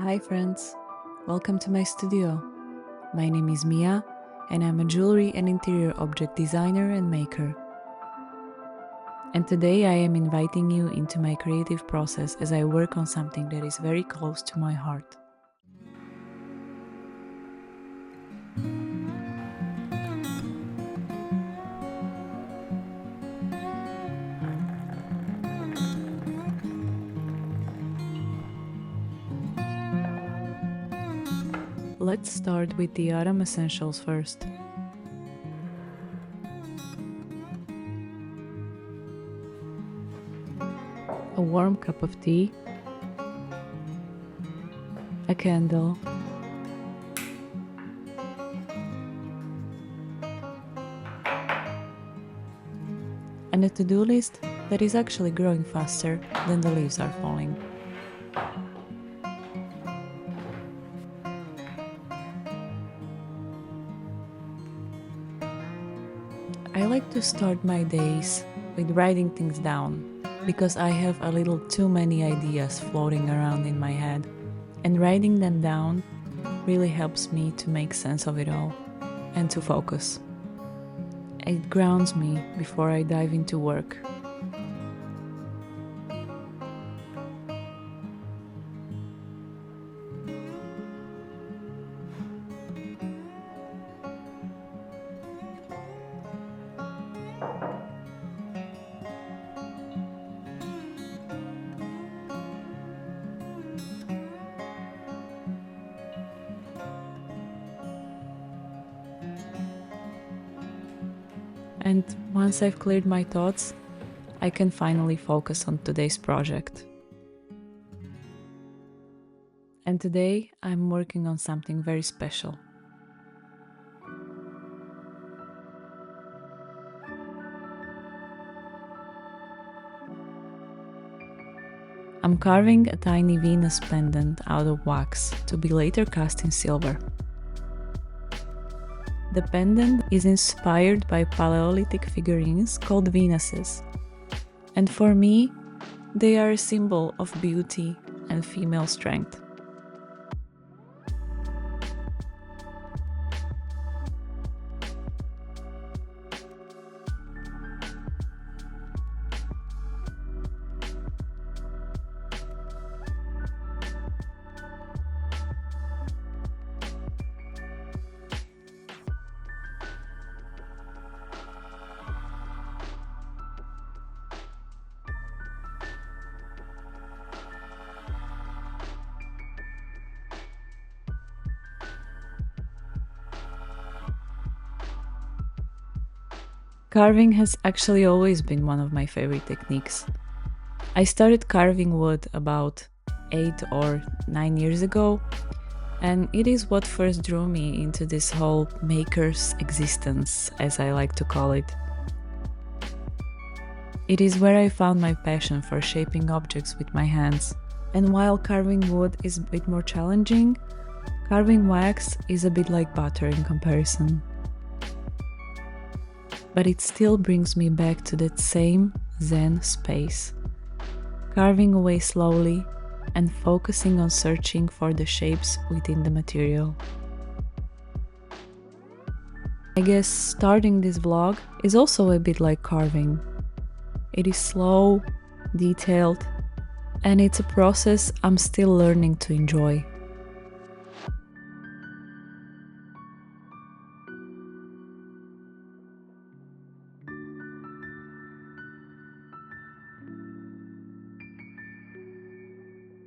Hi friends, welcome to my studio. My name is Mia and I'm a jewelry and interior object designer and maker. And today I am inviting you into my creative process as I work on something that is very close to my heart. Let's start with the autumn essentials first. A warm cup of tea, a candle, and a to-do list that is actually growing faster than the leaves are falling. I like to start my days with writing things down because I have a little too many ideas floating around in my head, and writing them down really helps me to make sense of it all and to focus. It grounds me before I dive into work. And once I've cleared my thoughts, I can finally focus on today's project. And today I'm working on something very special. I'm carving a tiny Venus pendant out of wax to be later cast in silver. The pendant is inspired by Paleolithic figurines called Venuses, and for me, they are a symbol of beauty and female strength. Carving has actually always been one of my favorite techniques. I started carving wood about 8 or 9 years ago, and it is what first drew me into this whole maker's existence, as I like to call it. It is where I found my passion for shaping objects with my hands, and while carving wood is a bit more challenging, carving wax is a bit like butter in comparison. But it still brings me back to that same Zen space, carving away slowly and focusing on searching for the shapes within the material. I guess starting this vlog is also a bit like carving. It is slow, detailed, and it's a process I'm still learning to enjoy.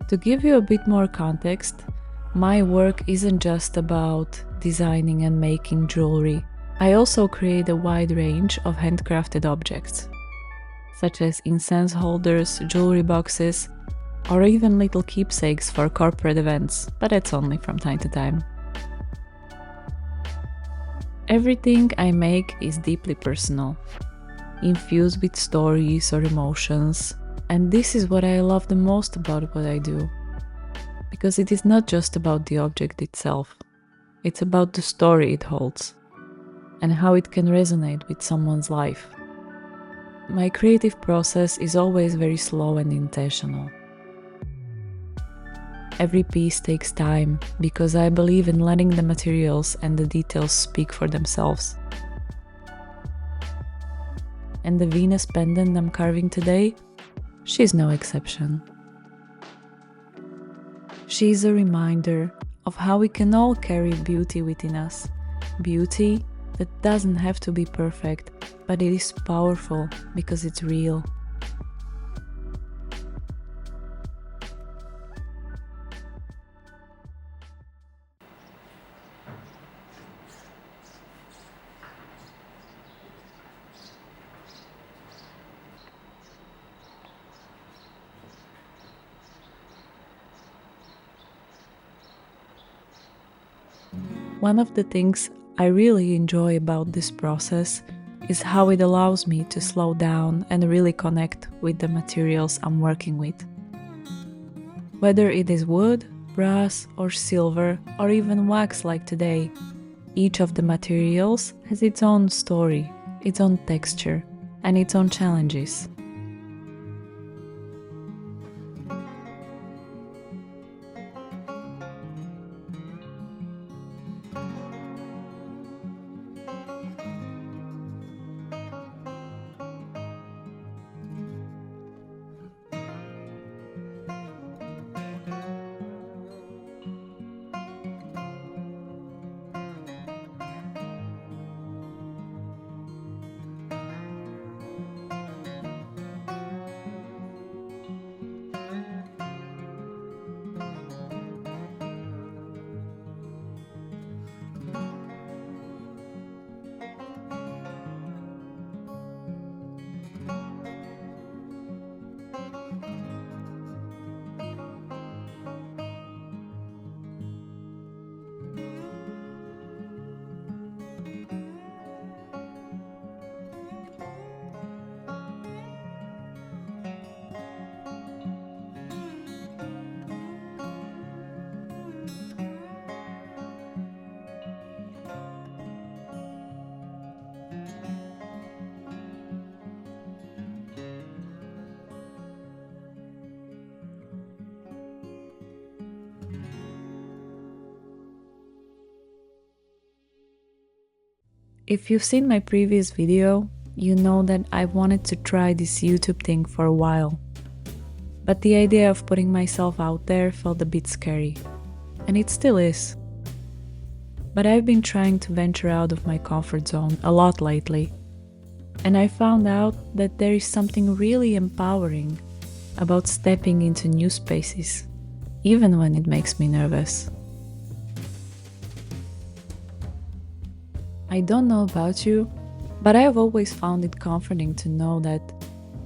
To give you a bit more context, my work isn't just about designing and making jewelry. I also create a wide range of handcrafted objects, such as incense holders, jewelry boxes, or even little keepsakes for corporate events, but that's only from time to time. Everything I make is deeply personal, infused with stories or emotions. And this is what I love the most about what I do, because it is not just about the object itself, it's about the story it holds and how it can resonate with someone's life. My creative process is always very slow and intentional. Every piece takes time because I believe in letting the materials and the details speak for themselves. And the Venus pendant I'm carving today, she's no exception. She's a reminder of how we can all carry beauty within us. Beauty that doesn't have to be perfect, but it is powerful because it's real. One of the things I really enjoy about this process is how it allows me to slow down and really connect with the materials I'm working with. Whether it is wood, brass or silver or even wax like today, each of the materials has its own story, its own texture, and its own challenges. If you've seen my previous video, you know that I wanted to try this YouTube thing for a while. But the idea of putting myself out there felt a bit scary. And it still is. But I've been trying to venture out of my comfort zone a lot lately. And I found out that there is something really empowering about stepping into new spaces, even when it makes me nervous. I don't know about you, but I've always found it comforting to know that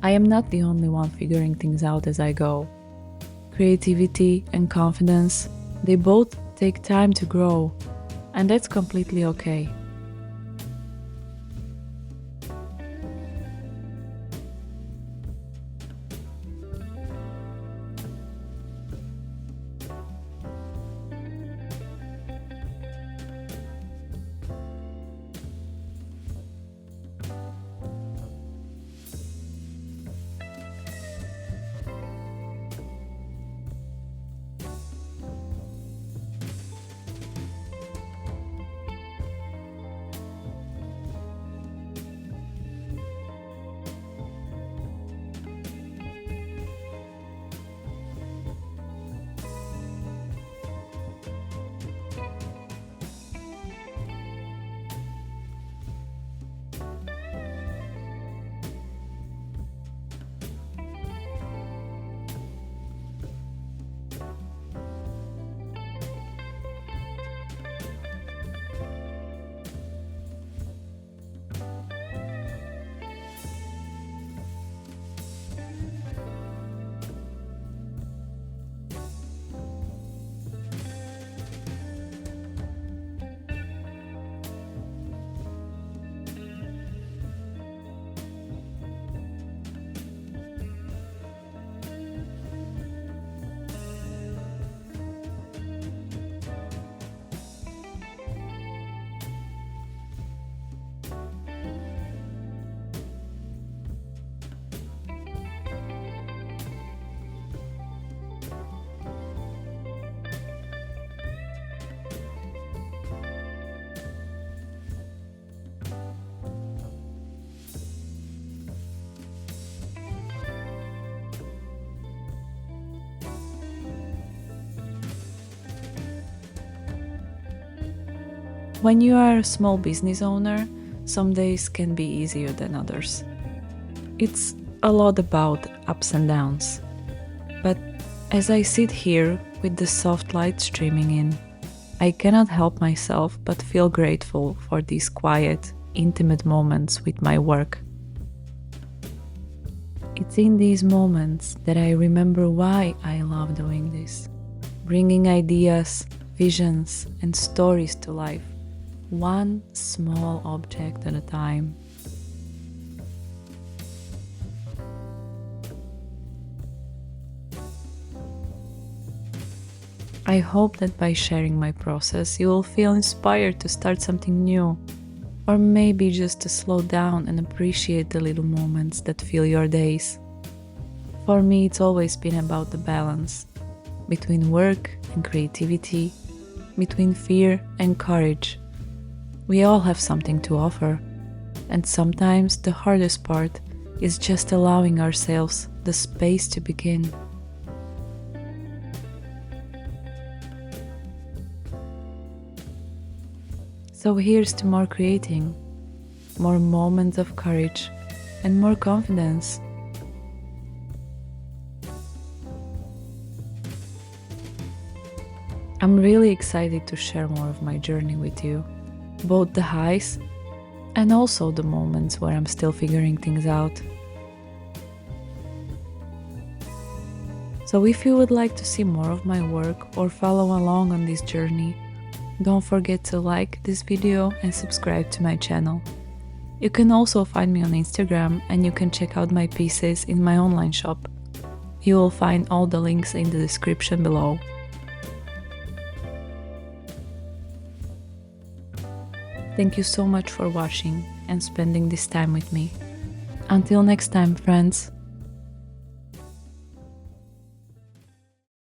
I am not the only one figuring things out as I go. Creativity and confidence, they both take time to grow, and that's completely okay. When you are a small business owner, some days can be easier than others. It's a lot about ups and downs. But as I sit here with the soft light streaming in, I cannot help myself but feel grateful for these quiet, intimate moments with my work. It's in these moments that I remember why I love doing this, bringing ideas, visions, and stories to life, one small object at a time. I hope that by sharing my process, you will feel inspired to start something new, or maybe just to slow down and appreciate the little moments that fill your days. For me, it's always been about the balance between work and creativity, between fear and courage. We all have something to offer, and sometimes the hardest part is just allowing ourselves the space to begin. So here's to more creating, more moments of courage, and more confidence. I'm really excited to share more of my journey with you, both the highs and also the moments where I'm still figuring things out. So if you would like to see more of my work or follow along on this journey, don't forget to like this video and subscribe to my channel. You can also find me on Instagram and you can check out my pieces in my online shop. You will find all the links in the description below. Thank you so much for watching and spending this time with me. Until next time, friends.